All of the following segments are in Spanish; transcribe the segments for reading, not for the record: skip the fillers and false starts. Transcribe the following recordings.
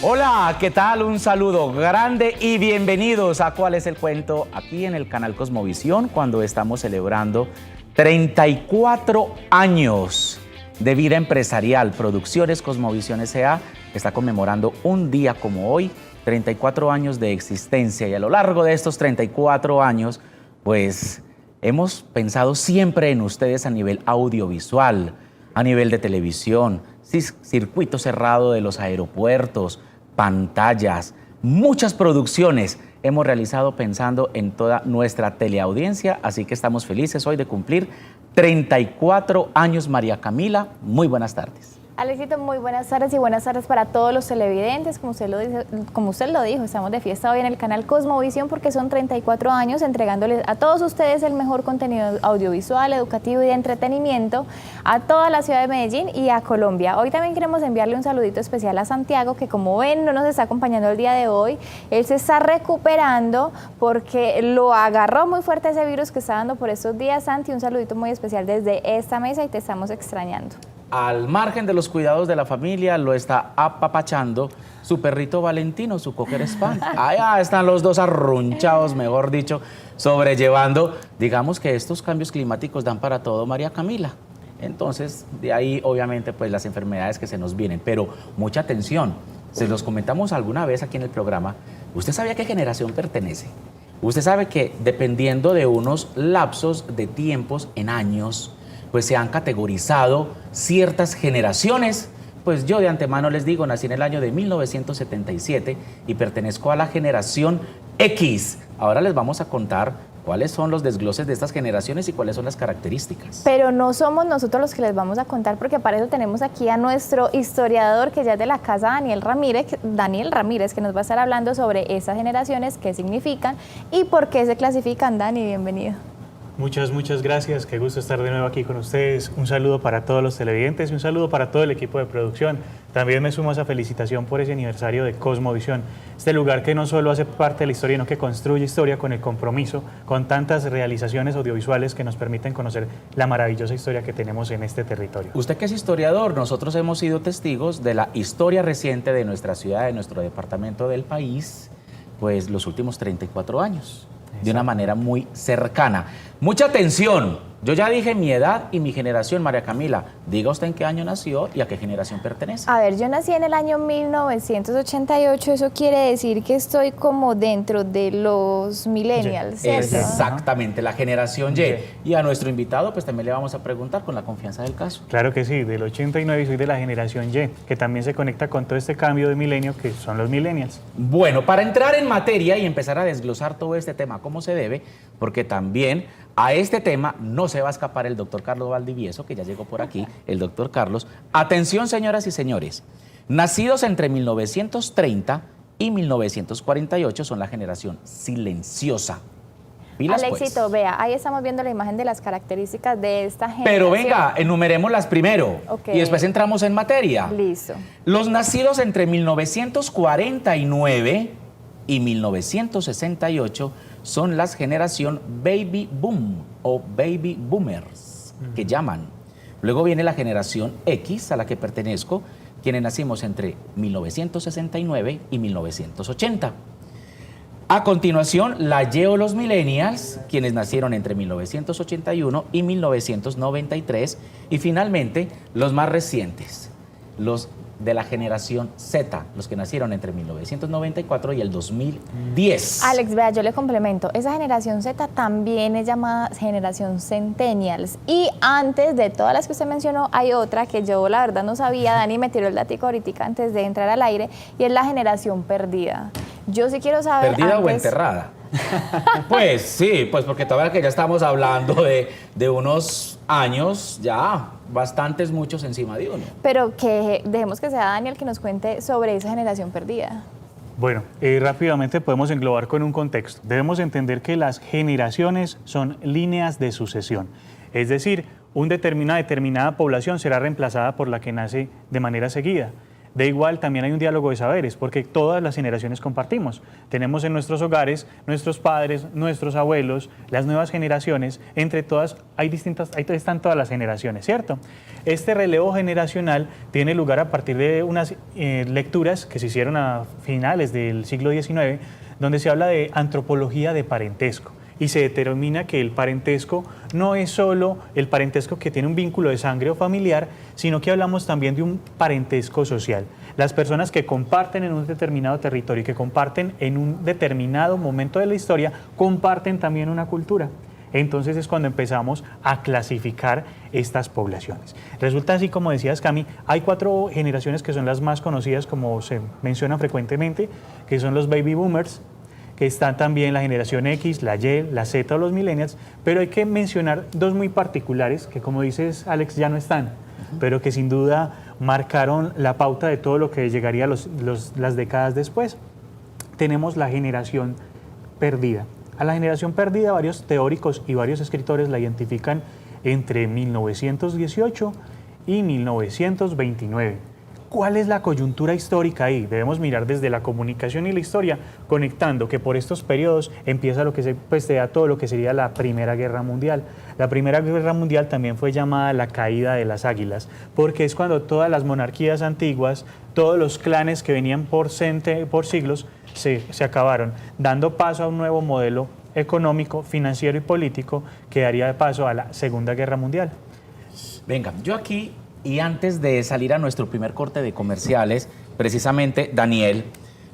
Hola, ¿qué tal? Un saludo grande y bienvenidos a ¿Cuál es el cuento? Aquí en el canal Cosmovisión, cuando estamos celebrando 34 años de vida empresarial. Producciones Cosmovisión S.A. está conmemorando un día como hoy, 34 años de existencia. Y a lo largo de estos 34 años, pues hemos pensado siempre en ustedes a nivel audiovisual, a nivel de televisión, circuito cerrado de los aeropuertos, pantallas, muchas producciones hemos realizado pensando en toda nuestra teleaudiencia, así que estamos felices hoy de cumplir 34 años. María Camila, muy buenas tardes. Alexito, muy buenas tardes y buenas tardes para todos los televidentes. Como usted lo dijo, estamos de fiesta hoy en el canal Cosmovisión porque son 34 años entregándoles a todos ustedes el mejor contenido audiovisual, educativo y de entretenimiento a toda la ciudad de Medellín y a Colombia. Hoy también queremos enviarle un saludito especial a Santiago, que como ven no nos está acompañando el día de hoy. Él se está recuperando porque lo agarró muy fuerte ese virus que está dando por estos días. Santi, un saludito muy especial desde esta mesa y te estamos extrañando. Al margen de los cuidados de la familia, lo está apapachando su perrito Valentino, su Cocker Spaniel. Allá están los dos arrunchados, mejor dicho, sobrellevando. Digamos que estos cambios climáticos dan para todo, María Camila. Entonces, de ahí, obviamente, pues las enfermedades que se nos vienen. Pero mucha atención, se los comentamos alguna vez aquí en el programa. ¿Usted sabía a qué generación pertenece? Usted sabe que dependiendo de unos lapsos de tiempos en años, pues se han categorizado ciertas generaciones. Pues yo de antemano les digo, nací en el año de 1977 y pertenezco a la generación X. Ahora les vamos a contar cuáles son los desgloses de estas generaciones y cuáles son las características. Pero no somos nosotros los que les vamos a contar, porque para eso tenemos aquí a nuestro historiador, que ya es de la casa, Daniel Ramírez, que nos va a estar hablando sobre esas generaciones, qué significan y por qué se clasifican. Dani, bienvenido. Muchas gracias, qué gusto estar de nuevo aquí con ustedes. Un saludo para todos los televidentes y un saludo para todo el equipo de producción. También me sumo a esa felicitación por ese aniversario de Cosmovisión, este lugar que no solo hace parte de la historia, sino que construye historia con el compromiso, con tantas realizaciones audiovisuales que nos permiten conocer la maravillosa historia que tenemos en este territorio. Usted que es historiador, nosotros hemos sido testigos de la historia reciente de nuestra ciudad, de nuestro departamento, del país, pues los últimos 34 años. De una manera muy cercana. Mucha atención, yo ya dije mi edad y mi generación. María Camila, diga usted en qué año nació y a qué generación pertenece. A ver, yo nací en el año 1988, eso quiere decir que estoy como dentro de los millennials, ¿cierto? Exactamente, la generación Y. Y a nuestro invitado pues también le vamos a preguntar con la confianza del caso. Claro que sí, del 89 y soy de la generación Y, que también se conecta con todo este cambio de milenio que son los millennials. Bueno, para entrar en materia y empezar a desglosar todo este tema como se debe, porque también a este tema no se va a escapar el doctor Carlos Valdivieso, que ya llegó por aquí, el doctor Carlos. Atención, señoras y señores, nacidos entre 1930 y 1948 son la generación silenciosa. Pilas, Alexito, pues. vea, ahí estamos viendo la imagen de las características de esta generación. Pero venga, enumerémoslas primero y después entramos en materia. Listo. Los nacidos entre 1949 y 1968 son la generación Baby Boom o Baby Boomers, que llaman. Luego viene la generación X, a la que pertenezco, quienes nacimos entre 1969 y 1980. A continuación, la Y o los Millennials, quienes nacieron entre 1981 y 1993. Y finalmente, los más recientes, los de la generación Z, los que nacieron entre 1994 y el 2010. Alex, vea, yo le complemento, esa generación Z también es llamada generación Centennials, y antes de todas las que usted mencionó hay otra que yo la verdad no sabía. Dani me tiró el datico ahorita antes de entrar al aire, y es la generación perdida. Yo sí quiero saber ¿Perdida o enterrada? Pues sí, pues porque todavía que ya estamos hablando de unos años, ya bastantes, muchos encima de uno. Pero que dejemos que sea Daniel que nos cuente sobre esa generación perdida. Bueno, rápidamente podemos englobar con un contexto. Debemos entender que las generaciones son líneas de sucesión. Es decir, una determinada población será reemplazada por la que nace de manera seguida. De igual, también hay un diálogo de saberes, porque todas las generaciones compartimos. Tenemos en nuestros hogares nuestros padres, nuestros abuelos, las nuevas generaciones, entre todas, ahí están todas las generaciones, ¿cierto? Este relevo generacional tiene lugar a partir de unas lecturas que se hicieron a finales del siglo XIX, donde se habla de antropología de parentesco. Y se determina que el parentesco no es solo el parentesco que tiene un vínculo de sangre o familiar, sino que hablamos también de un parentesco social. Las personas que comparten en un determinado territorio y que comparten en un determinado momento de la historia, comparten también una cultura. Entonces es cuando empezamos a clasificar estas poblaciones. Resulta así, como decías, Cami, hay 4 generaciones que son las más conocidas, como se menciona frecuentemente, que son los baby boomers, que están también la generación X, la Y, la Z o los millennials, pero hay que mencionar 2 muy particulares que, como dices, Alex, ya no están, pero que sin duda marcaron la pauta de todo lo que llegaría las décadas después. Tenemos la generación perdida. A la generación perdida, varios teóricos y varios escritores la identifican entre 1918 y 1929. ¿Cuál es la coyuntura histórica ahí? Debemos mirar desde la comunicación y la historia, conectando que por estos periodos empieza lo que se da todo lo que sería la Primera Guerra Mundial. La Primera Guerra Mundial también fue llamada la caída de las águilas, porque es cuando todas las monarquías antiguas, todos los clanes que venían por siglos, se acabaron, dando paso a un nuevo modelo económico, financiero y político que daría paso a la Segunda Guerra Mundial. Venga, yo aquí, y antes de salir a nuestro primer corte de comerciales, precisamente, Daniel,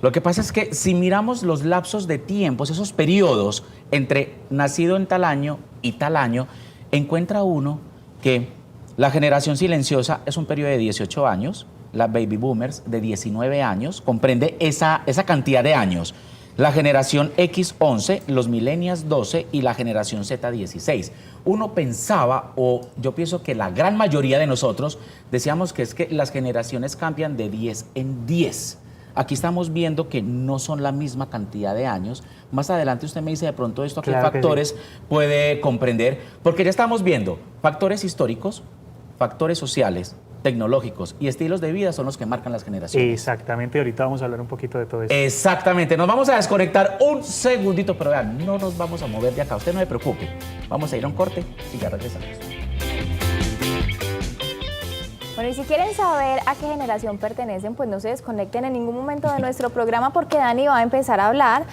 lo que pasa es que si miramos los lapsos de tiempos, esos periodos entre nacido en tal año y tal año, encuentra uno que la generación silenciosa es un periodo de 18 años, la baby boomers de 19 años, comprende esa cantidad de años. La generación X 11, los millennials 12 y la generación Z 16. Uno pensaba, o yo pienso que la gran mayoría de nosotros decíamos que es que las generaciones cambian de 10 en 10. Aquí estamos viendo que no son la misma cantidad de años. Más adelante usted me dice de pronto esto, ¿a qué factores puede comprender? Porque ya estamos viendo factores históricos, factores sociales, tecnológicos y estilos de vida son los que marcan las generaciones. Exactamente, ahorita vamos a hablar un poquito de todo eso. Exactamente, nos vamos a desconectar un segundito, pero vean, no nos vamos a mover de acá, usted no se preocupe. Vamos a ir a un corte y ya regresamos. Bueno, y si quieren saber a qué generación pertenecen, pues no se desconecten en ningún momento de nuestro programa porque Dani va a empezar a hablar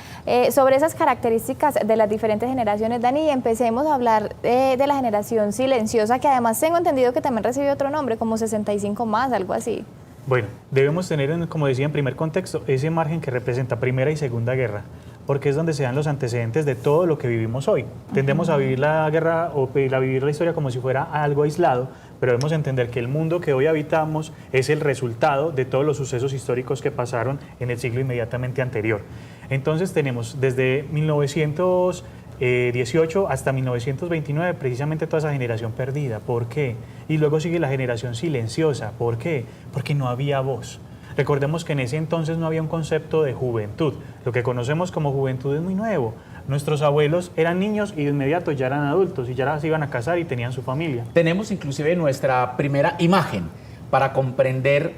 sobre esas características de las diferentes generaciones. Dani, empecemos a hablar de la generación silenciosa, que además tengo entendido que también recibe otro nombre, como 65 más, algo así. Bueno, debemos tener, como decía en primer contexto, ese margen que representa Primera y Segunda Guerra, porque es donde se dan los antecedentes de todo lo que vivimos hoy. Tendemos a vivir la guerra o a vivir la historia como si fuera algo aislado, pero debemos entender que el mundo que hoy habitamos es el resultado de todos los sucesos históricos que pasaron en el siglo inmediatamente anterior. Entonces tenemos desde 1918 hasta 1929 precisamente toda esa generación perdida. ¿Por qué? Y luego sigue la generación silenciosa. ¿Por qué? Porque no había voz. Recordemos que en ese entonces no había un concepto de juventud. Lo que conocemos como juventud es muy nuevo. Nuestros abuelos eran niños y de inmediato ya eran adultos y ya se iban a casar y tenían su familia. Tenemos inclusive nuestra primera imagen para comprender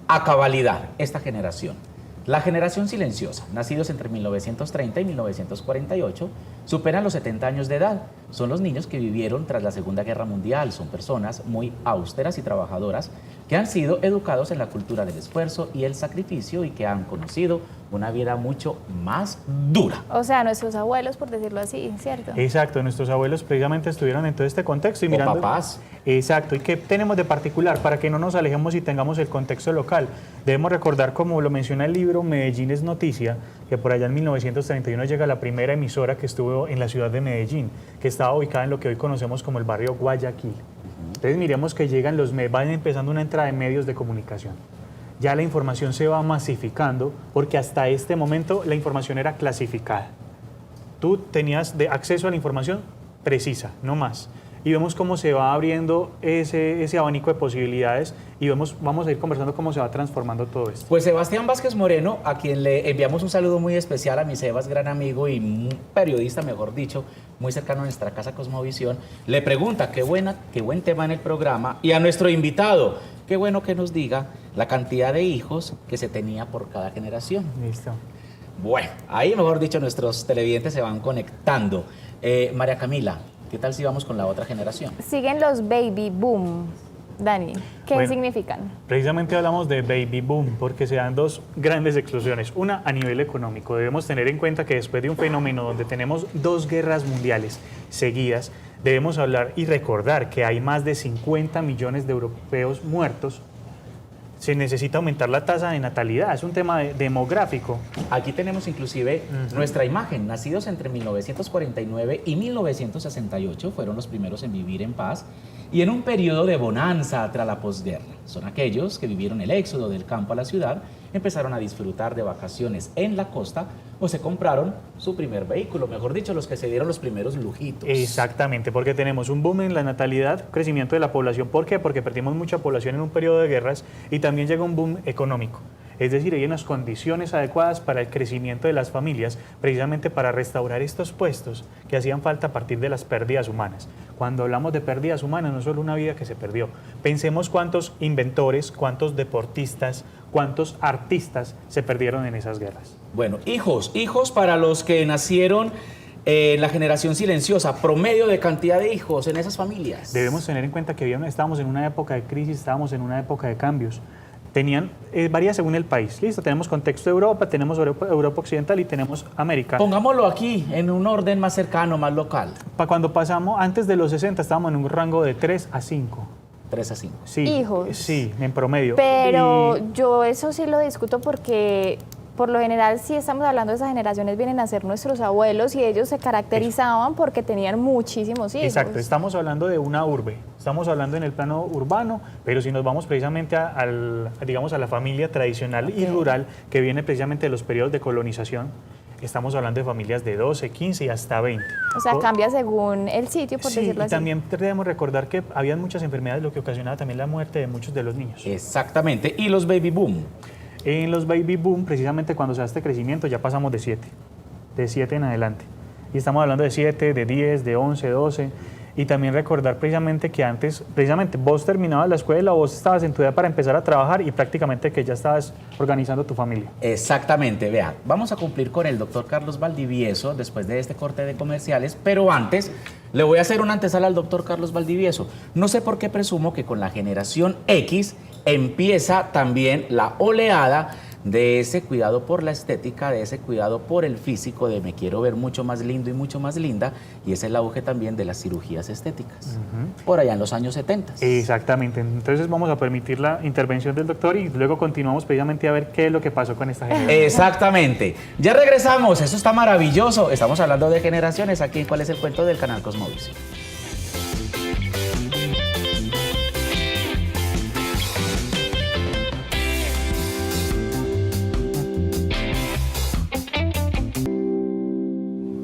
a cabalidad esta generación. La generación silenciosa, nacidos entre 1930 y 1948, superan los 70 años de edad. Son los niños que vivieron tras la Segunda Guerra Mundial. Son personas muy austeras y trabajadoras que han sido educados en la cultura del esfuerzo y el sacrificio y que han conocido una vida mucho más dura. O sea, nuestros abuelos, por decirlo así, ¿cierto? Exacto, nuestros abuelos precisamente estuvieron en todo este contexto. Y mirando, papás. Exacto, ¿y qué tenemos de particular? Para que no nos alejemos y tengamos el contexto local. Debemos recordar, como lo menciona el libro Medellín es noticia, que por allá en 1931 llega la primera emisora que estuvo en la ciudad de Medellín, que estaba ubicada en lo que hoy conocemos como el barrio Guayaquil. Entonces miremos que van empezando una entrada de medios de comunicación. Ya la información se va masificando porque hasta este momento la información era clasificada. Tú tenías acceso a la información precisa, no más. Y vemos cómo se va abriendo ese abanico de posibilidades y vamos a ir conversando cómo se va transformando todo esto. Pues Sebastián Vázquez Moreno, a quien le enviamos un saludo muy especial, a mi Sebas, gran amigo y un periodista, mejor dicho, muy cercano a nuestra casa Cosmovisión, le pregunta qué buen tema en el programa, y a nuestro invitado, qué bueno que nos diga la cantidad de hijos que se tenía por cada generación. Listo. Bueno, ahí mejor dicho nuestros televidentes se van conectando. María Camila, ¿qué tal si vamos con la otra generación? Siguen los baby boom. Dani, ¿qué Bueno, significan? Precisamente hablamos de baby boom porque se dan dos grandes explosiones. Una a nivel económico. Debemos tener en cuenta que después de un fenómeno donde tenemos dos guerras mundiales seguidas, debemos hablar y recordar que hay más de 50 millones de europeos muertos. Se necesita aumentar la tasa de natalidad. Es un tema demográfico. Aquí tenemos inclusive nuestra imagen. Nacidos entre 1949 y 1968 fueron los primeros en vivir en paz y en un periodo de bonanza tras la posguerra. Son aquellos que vivieron el éxodo del campo a la ciudad, empezaron a disfrutar de vacaciones en la costa o se compraron su primer vehículo, mejor dicho, los que se dieron los primeros lujitos. Exactamente, porque tenemos un boom en la natalidad, crecimiento de la población. ¿Por qué? Porque perdimos mucha población en un periodo de guerras y también llega un boom económico. Es decir, hay unas condiciones adecuadas para el crecimiento de las familias, precisamente para restaurar estos puestos que hacían falta a partir de las pérdidas humanas. Cuando hablamos de pérdidas humanas, no es solo una vida que se perdió. Pensemos cuántos inventores, cuántos deportistas, cuántos artistas se perdieron en esas guerras. Bueno, hijos para los que nacieron en la generación silenciosa, promedio de cantidad de hijos en esas familias. Debemos tener en cuenta que estábamos en una época de crisis, estábamos en una época de cambios. Varía según el país. Listo, tenemos contexto de Europa, tenemos Europa Occidental y tenemos América. Pongámoslo aquí en un orden más cercano, más local. Cuando pasamos, antes de los 60, estábamos en un rango de 3 a 5. 3 a 5. Sí, Hijos. Sí, en promedio. Pero Y- yo eso sí lo discuto porque por lo general si estamos hablando de esas generaciones vienen a ser nuestros abuelos y ellos se caracterizaban porque tenían muchísimos hijos. Exacto, estamos hablando de una urbe, estamos hablando en el plano urbano, pero si nos vamos precisamente digamos, a la familia tradicional y rural que viene precisamente de los periodos de colonización, estamos hablando de familias de 12, 15 y hasta 20. O sea, cambia según el sitio, por Sí, decirlo y así. también debemos recordar que había muchas enfermedades, lo que ocasionaba también la muerte de muchos de los niños. Exactamente. Y los baby boom. En los baby boom, precisamente cuando se da este crecimiento, ya pasamos de 7 en adelante. Y estamos hablando de 7, de 10, de 11, 12. Y también recordar precisamente que antes, precisamente vos terminabas la escuela, vos estabas en tu edad para empezar a trabajar y prácticamente que ya estabas organizando tu familia. Exactamente, vea, vamos a cumplir con el doctor Carlos Valdivieso después de este corte de comerciales, pero antes le voy a hacer una antesala al doctor Carlos Valdivieso. No sé por qué presumo que con la generación X empieza también la oleada de ese cuidado por la estética, de ese cuidado por el físico, de me quiero ver mucho más lindo y mucho más linda, y es el auge también de las cirugías estéticas, por allá en los años 70. Exactamente. Entonces vamos a permitir la intervención del doctor y luego continuamos precisamente a ver qué es lo que pasó con esta generación. Exactamente. Ya regresamos, eso está maravilloso. Estamos hablando de generaciones aquí en ¿Cuál es el cuento del canal Cosmovisión?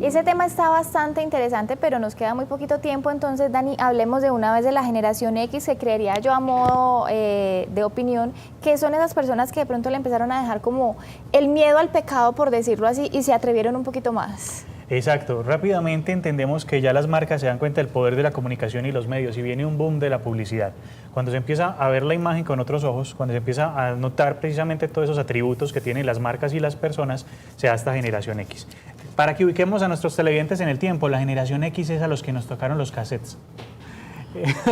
Ese tema está bastante interesante, pero nos queda muy poquito tiempo, entonces Dani, hablemos de una vez de la generación X, que creería yo a modo de opinión, que son esas personas que de pronto le empezaron a dejar como el miedo al pecado, por decirlo así, y se atrevieron un poquito más. Exacto. Rápidamente entendemos que ya las marcas se dan cuenta del poder de la comunicación y los medios y viene un boom de la publicidad. Cuando se empieza a ver la imagen con otros ojos, cuando se empieza a notar precisamente todos esos atributos que tienen las marcas y las personas, se da esta generación X. Para que ubiquemos a nuestros televidentes en el tiempo, la generación X es a los que nos tocaron los cassettes.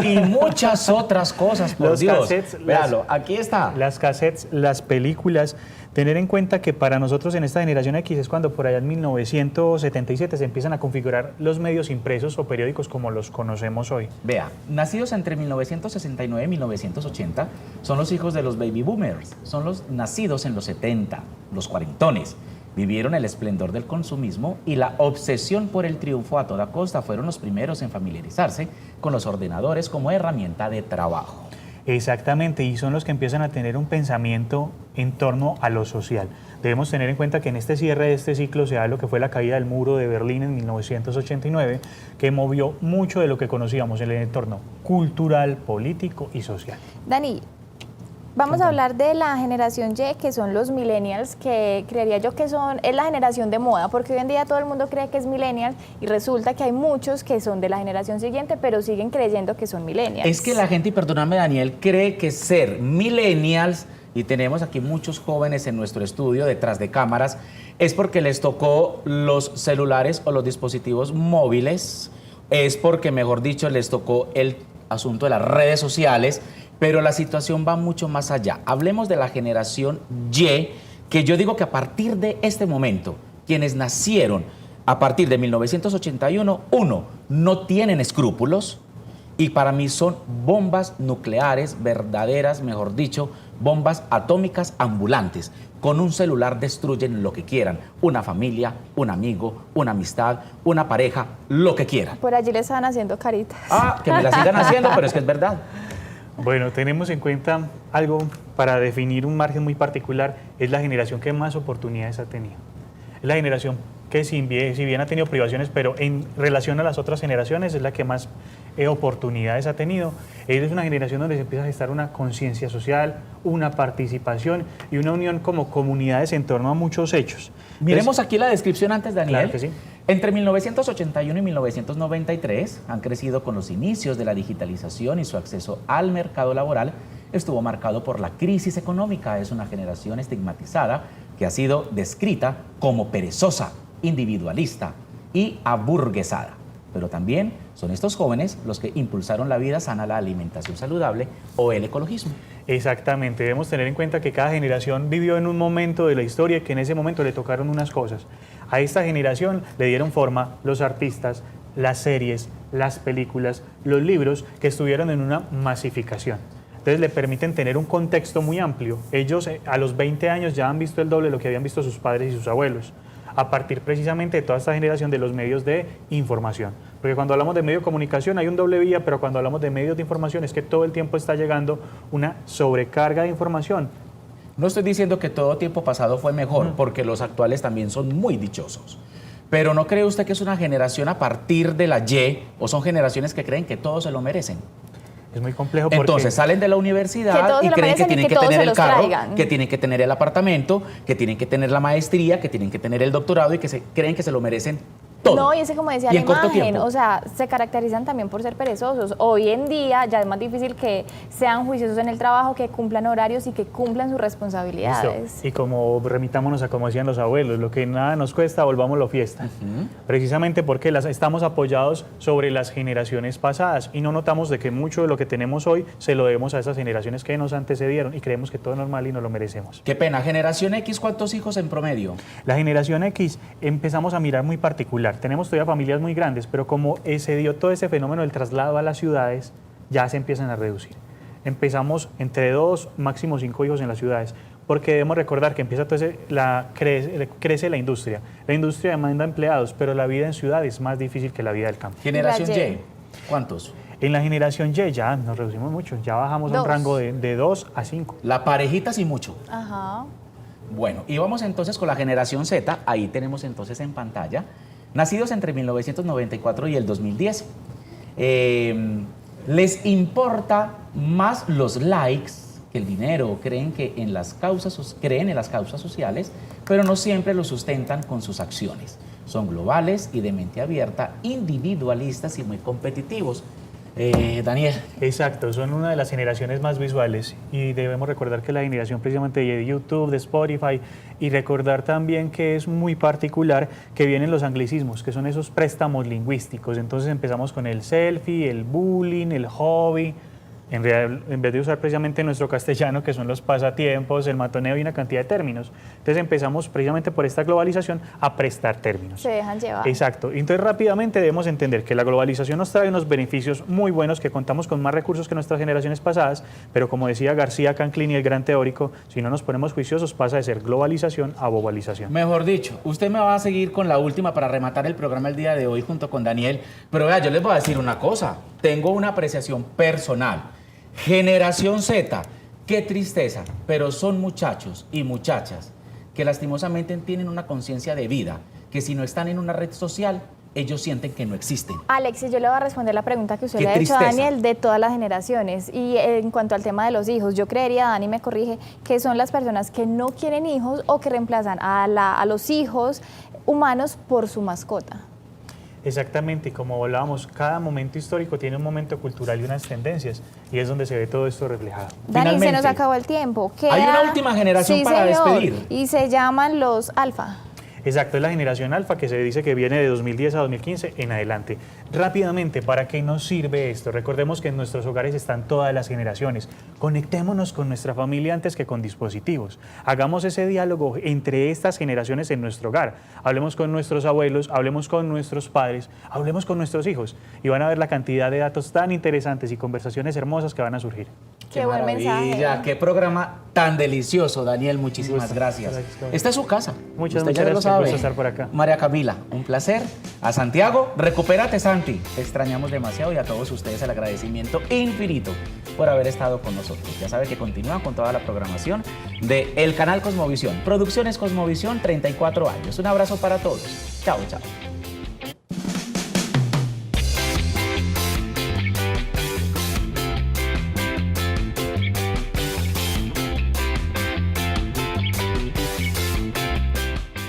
Y muchas otras cosas, por Los Dios. cassettes, Véalo, aquí está. Las cassettes, las películas. Tener en cuenta que para nosotros en esta generación X es cuando por allá en 1977 se empiezan a configurar los medios impresos o periódicos como los conocemos hoy. Vea, nacidos entre 1969 y 1980 son los hijos de los baby boomers, son los nacidos en los 70, los cuarentones. Vivieron el esplendor del consumismo y la obsesión por el triunfo a toda costa. Fueron los primeros en familiarizarse con los ordenadores como herramienta de trabajo. Exactamente, y son los que empiezan a tener un pensamiento en torno a lo social. Debemos tener en cuenta que en este cierre de este ciclo se da lo que fue la caída del muro de Berlín en 1989, que movió mucho de lo que conocíamos en el entorno cultural, político y social. Dani, vamos a hablar de la generación Y, que son los millennials, que creería yo que es la generación de moda, porque hoy en día todo el mundo cree que es millennial y resulta que hay muchos que son de la generación siguiente, pero siguen creyendo que son millennials. Es que la gente, y perdóname Daniel, cree que ser millennials y tenemos aquí muchos jóvenes en nuestro estudio detrás de cámaras, es porque les tocó los celulares o los dispositivos móviles, es porque, mejor dicho, les tocó el asunto de las redes sociales, pero la situación va mucho más allá. Hablemos de la generación Y, que yo digo que a partir de este momento, quienes nacieron a partir de 1981, uno, no tienen escrúpulos, y para mí son bombas nucleares verdaderas, mejor dicho, bombas atómicas ambulantes. Con un celular destruyen lo que quieran, una familia, un amigo, una amistad, una pareja, lo que quieran. Por allí le estaban haciendo caritas. Ah, que me la sigan haciendo, pero es que es verdad. Bueno, tenemos en cuenta algo para definir un margen muy particular, es la generación que más oportunidades ha tenido. Es la generación que si bien ha tenido privaciones, pero en relación a las otras generaciones es la que más oportunidades ha tenido. Es una generación donde se empieza a gestar una conciencia social, una participación y una unión como comunidades en torno a muchos hechos. Miremos aquí la descripción antes, Daniel. Claro que sí. Entre 1981 y 1993 han crecido con los inicios de la digitalización y su acceso al mercado laboral estuvo marcado por la crisis económica. Es una generación estigmatizada que ha sido descrita como perezosa, individualista y aburguesada. Pero también son estos jóvenes los que impulsaron la vida sana, la alimentación saludable o el ecologismo. Exactamente, debemos tener en cuenta que cada generación vivió en un momento de la historia que en ese momento le tocaron unas cosas. A esta generación le dieron forma los artistas, las series, las películas, los libros que estuvieron en una masificación. Entonces le permiten tener un contexto muy amplio. Ellos a los 20 años ya han visto el doble de lo que habían visto sus padres y sus abuelos, a partir precisamente de toda esta generación de los medios de información. Porque cuando hablamos de medio de comunicación hay un doble vía, pero cuando hablamos de medios de información es que todo el tiempo está llegando una sobrecarga de información. No estoy diciendo que todo tiempo pasado fue mejor, porque los actuales también son muy dichosos. Pero ¿no cree usted que es una generación a partir de la Y, o son generaciones que creen que todos se lo merecen? Es muy complejo porque... Entonces salen de la universidad y creen que tienen que tener el carro, que tienen que tener el apartamento, que tienen que tener la maestría, que tienen que tener el doctorado y que creen que se lo merecen todo. No, y ese como decía Y la en corto imagen, tiempo. o sea, se caracterizan también por ser perezosos. Hoy en día ya es más difícil que sean juiciosos en el trabajo, que cumplan horarios y que cumplan sus responsabilidades. Listo. Y como remitámonos a como decían los abuelos, lo que nada nos cuesta, volvámoslo fiesta. Precisamente porque estamos apoyados sobre las generaciones pasadas y no notamos de que mucho de lo que tenemos hoy se lo debemos a esas generaciones que nos antecedieron y creemos que todo es normal y nos lo merecemos. Qué pena. Generación X, ¿cuántos hijos en promedio? La generación X empezamos a mirar muy particular. Tenemos todavía familias muy grandes, pero como se dio todo ese fenómeno del traslado a las ciudades, ya se empiezan a reducir. Empezamos entre 2, máximo 5 hijos en las ciudades, porque debemos recordar que empieza todo crece la industria. La industria demanda empleados, pero la vida en ciudad es más difícil que la vida del campo. Generación La Y. Y, ¿cuántos? En la generación Y ya nos reducimos mucho, ya bajamos a un 2. rango de 2 a 5. La parejita sí mucho. Ajá. Bueno, y vamos entonces con la generación Z. Ahí tenemos entonces en pantalla, nacidos entre 1994 y el 2010. Les importa más los likes que el dinero. Creen en las causas sociales, pero no siempre lo sustentan con sus acciones. Son globales y de mente abierta, individualistas y muy competitivos. Daniel. Exacto, son una de las generaciones más visuales y debemos recordar que la generación precisamente de YouTube, de Spotify, y recordar también que es muy particular que vienen los anglicismos, que son esos préstamos lingüísticos. Entonces empezamos con el selfie, el bullying, el hobby. En realidad, en vez de usar precisamente nuestro castellano, que son los pasatiempos, el matoneo y una cantidad de términos. Entonces empezamos precisamente por esta globalización a prestar términos. Se dejan llevar. Exacto. Entonces rápidamente debemos entender que la globalización nos trae unos beneficios muy buenos, que contamos con más recursos que nuestras generaciones pasadas, pero como decía García Canclini, el gran teórico, si no nos ponemos juiciosos pasa de ser globalización a bobalización. Mejor dicho, usted me va a seguir con la última para rematar el programa el día de hoy junto con Daniel, pero vea, yo les voy a decir una cosa, tengo una apreciación personal. Generación Z, qué tristeza, pero son muchachos y muchachas que lastimosamente tienen una conciencia de vida, que si no están en una red social, ellos sienten que no existen. Alexis, yo le voy a responder la pregunta que usted Qué le ha hecho a tristeza. Daniel de todas las generaciones. Y en cuanto al tema de los hijos, yo creería, Dani me corrige, que son las personas que no quieren hijos o que reemplazan a los hijos humanos por su mascota. Exactamente, y como hablábamos, cada momento histórico tiene un momento cultural y unas tendencias, y es donde se ve todo esto reflejado. Dani, se nos Finalmente, acabó el tiempo. hay una última generación Sí, para señor, despedir. y se llaman los alfa. Exacto, es la generación alfa que se dice que viene de 2010 a 2015 en adelante. Rápidamente, ¿para qué nos sirve esto? Recordemos que en nuestros hogares están todas las generaciones. Conectémonos con nuestra familia antes que con dispositivos. Hagamos ese diálogo entre estas generaciones en nuestro hogar. Hablemos con nuestros abuelos, hablemos con nuestros padres, hablemos con nuestros hijos y van a ver la cantidad de datos tan interesantes y conversaciones hermosas que van a surgir. Qué buen mensaje. Qué programa tan delicioso, Daniel. Muchísimas Gusto. gracias. Gracias, Esta es su casa. Muchas Usted ya gracias, lo qué sabe. gusto estar por acá. María Camila, un placer. A Santiago, recupérate, Santi. Te extrañamos demasiado y a todos ustedes el agradecimiento infinito por haber estado con nosotros. Ya sabe que continúa con toda la programación de el canal Cosmovisión. Producciones Cosmovisión, 34 años. Un abrazo para todos. Chao, chao.